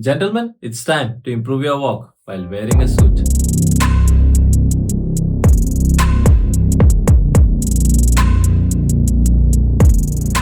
Gentlemen, it's time to improve your walk while wearing a suit.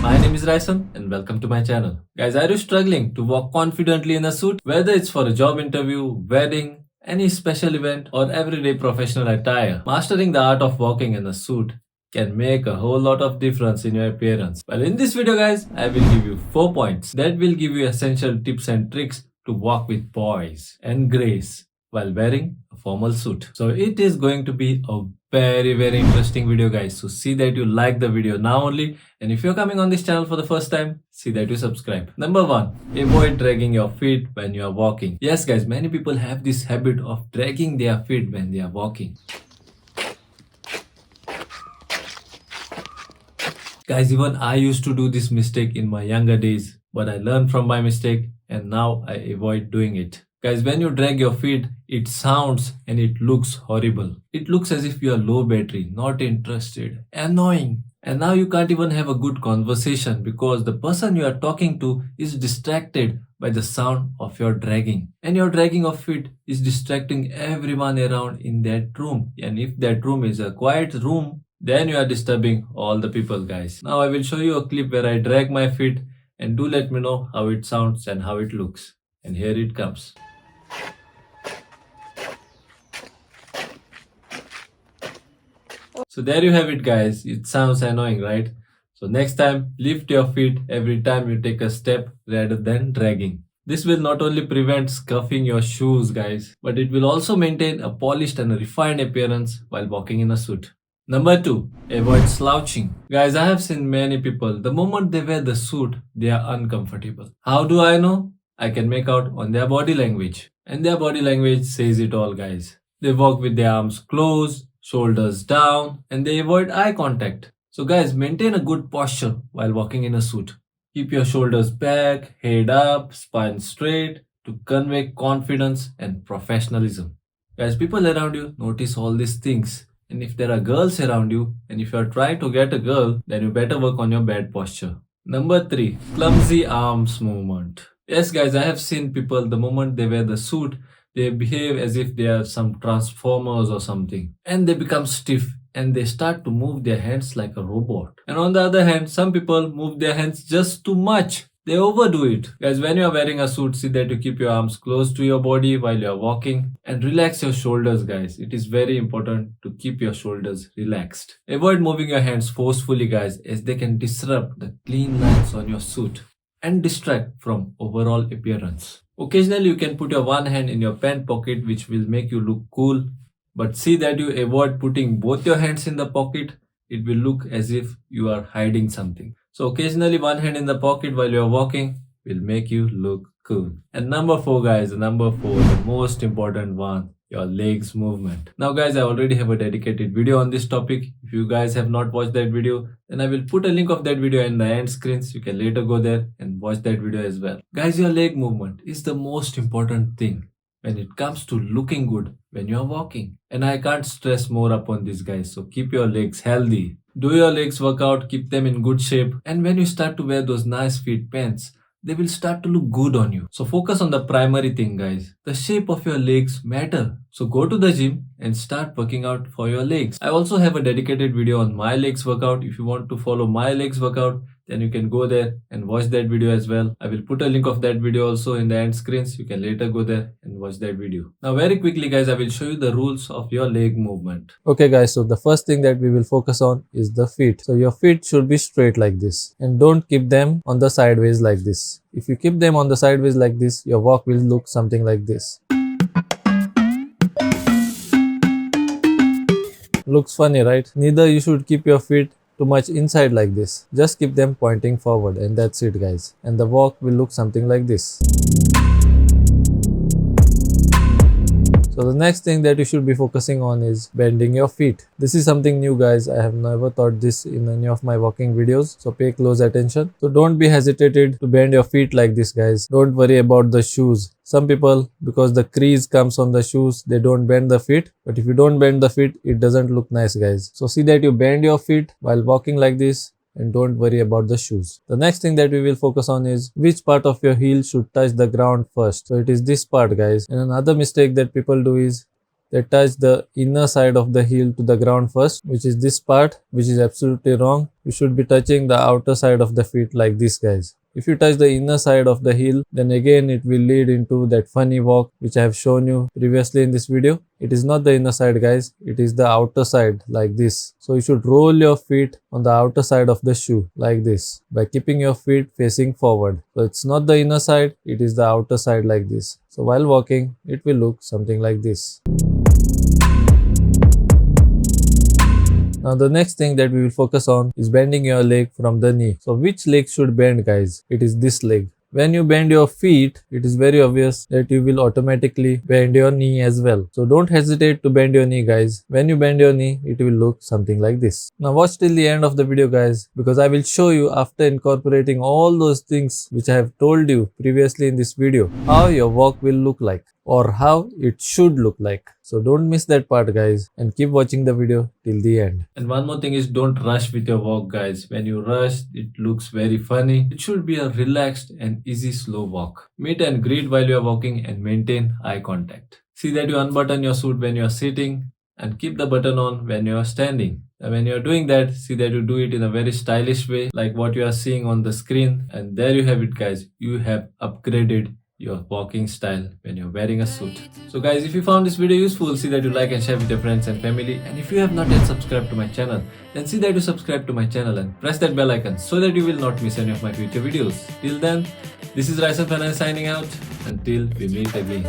My name is Ryson and welcome to my channel. Guys, are you struggling to walk confidently in a suit? Whether it's for a job interview, wedding, any special event, or everyday professional attire, mastering the art of walking in a suit can make a whole lot of difference in your appearance. Well, in this video guys, I will give you 4 points that will give you essential tips and tricks to walk with poise and grace while wearing a formal suit. So it is going to be a very interesting video guys. So see that you like the video now only, and if you're coming on this channel for the first time, see that you subscribe. Number 1, avoid dragging your feet when you are walking. Yes guys, many people have this habit of dragging their feet when they are walking. Guys, even I used to do this mistake in my younger days, but I learned from my mistake and now I avoid doing it. Guys, when you drag your feet, it sounds and it looks horrible. It looks as if you are low battery, not interested, annoying. And now you can't even have a good conversation because the person you are talking to is distracted by the sound of your dragging. And your dragging of feet is distracting everyone around in that room. And if that room is a quiet room, then you are disturbing all the people guys. Now I will show you a clip where I drag my feet and do let me know how it sounds and how it looks. And here it comes. So there you have it guys. It sounds annoying, right? So next time, lift your feet every time you take a step rather than dragging. This will not only prevent scuffing your shoes guys, but it will also maintain a polished and a refined appearance while walking in a suit. Number 2, avoid slouching. Guys, I have seen many people, the moment they wear the suit, they are uncomfortable. How do I know? I can make out on their body language. And their body language says it all guys. They walk with their arms closed, shoulders down, and they avoid eye contact. So guys, maintain a good posture while walking in a suit. Keep your shoulders back, head up, spine straight to convey confidence and professionalism. Guys, people around you notice all these things. And if there are girls around you, and if you are trying to get a girl, then you better work on your bad posture. Number 3, clumsy arms movement. Yes guys, I have seen people, the moment they wear the suit, they behave as if they are some transformers or something. And they become stiff and they start to move their hands like a robot. And on the other hand, some people move their hands just too much. They overdo it. Guys, when you are wearing a suit, see that you keep your arms close to your body while you are walking and relax your shoulders guys. It is very important to keep your shoulders relaxed. Avoid moving your hands forcefully guys, as they can disrupt the clean lines on your suit and distract from overall appearance. Occasionally you can put your one hand in your pant pocket, which will make you look cool, but see that you avoid putting both your hands in the pocket. It will look as if you are hiding something. So occasionally one hand in the pocket while you are walking will make you look cool. And number 4 guys, number 4, the most important one, your legs movement. Now guys, I already have a dedicated video on this topic. If you guys have not watched that video, then I will put a link of that video in the end screens. You can later go there and watch that video as well. Guys, your leg movement is the most important thing when it comes to looking good when you are walking. And I can't stress more upon this guys. So keep your legs healthy. Do your legs workout, keep them in good shape. And when you start to wear those nice fit pants, they will start to look good on you. So focus on the primary thing guys. The shape of your legs matter. So go to the gym and start working out for your legs. I also have a dedicated video on my legs workout. If you want to follow my legs workout, then you can go there and watch that video as well. I will put a link of that video also in the end screens. You can later go there and watch that video. Now very quickly guys, I will show you the rules of your leg movement. Okay guys, so the first thing that we will focus on is the feet. So your feet should be straight like this and don't keep them on the sideways like this. If you keep them on the sideways like this, your walk will look something like this. Looks funny, right? Neither you should keep your feet too much inside like this. Just keep them pointing forward and that's it guys. And the walk will look something like this. So the next thing that you should be focusing on is bending your feet. This is something new guys. I have never taught this in any of my walking videos. So pay close attention. So don't be hesitated to bend your feet like this guys. Don't worry about the shoes. Some people, because the crease comes on the shoes, they don't bend the feet. But if you don't bend the feet, it doesn't look nice guys. So see that you bend your feet while walking like this and don't worry about the shoes. The next thing that we will focus on is which part of your heel should touch the ground first. So it is this part, guys. And another mistake that people do is they touch the inner side of the heel to the ground first, which is this part, which is absolutely wrong. You should be touching the outer side of the feet like this, guys. If you touch the inner side of the heel, then again it will lead into that funny walk which I have shown you previously in this video. It is not the inner side, guys. It is the outer side like this. So you should roll your feet on the outer side of the shoe like this by keeping your feet facing forward. So it's not the inner side, it is the outer side like this. So while walking, it will look something like this. Now the next thing that we will focus on is bending your leg from the knee. So which leg should bend, guys? It is this leg. When you bend your feet, it is very obvious that you will automatically bend your knee as well. So don't hesitate to bend your knee, guys. When you bend your knee, it will look something like this. Now watch till the end of the video, guys, because I will show you, after incorporating all those things which I have told you previously in this video, how your walk will look like, or how it should look like. So don't miss that part, guys, and keep watching the video till the end. And one more thing is, don't rush with your walk, guys. When you rush, it looks very funny. It should be a relaxed and easy slow walk. Meet and greet while you are walking and maintain eye contact. See that you unbutton your suit when you are sitting and keep the button on when you are standing. And when you are doing that, see that you do it in a very stylish way, like what you are seeing on the screen. And there you have it, guys. You have upgraded your walking style when you're wearing a suit. So guys, if you found this video useful, see that you like and share with your friends and family. And if you have not yet subscribed to my channel, then see that you subscribe to my channel and press that bell icon so that you will not miss any of my future videos. Till then, this is Ryson Fernandes signing out. Until we meet again.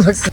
Looks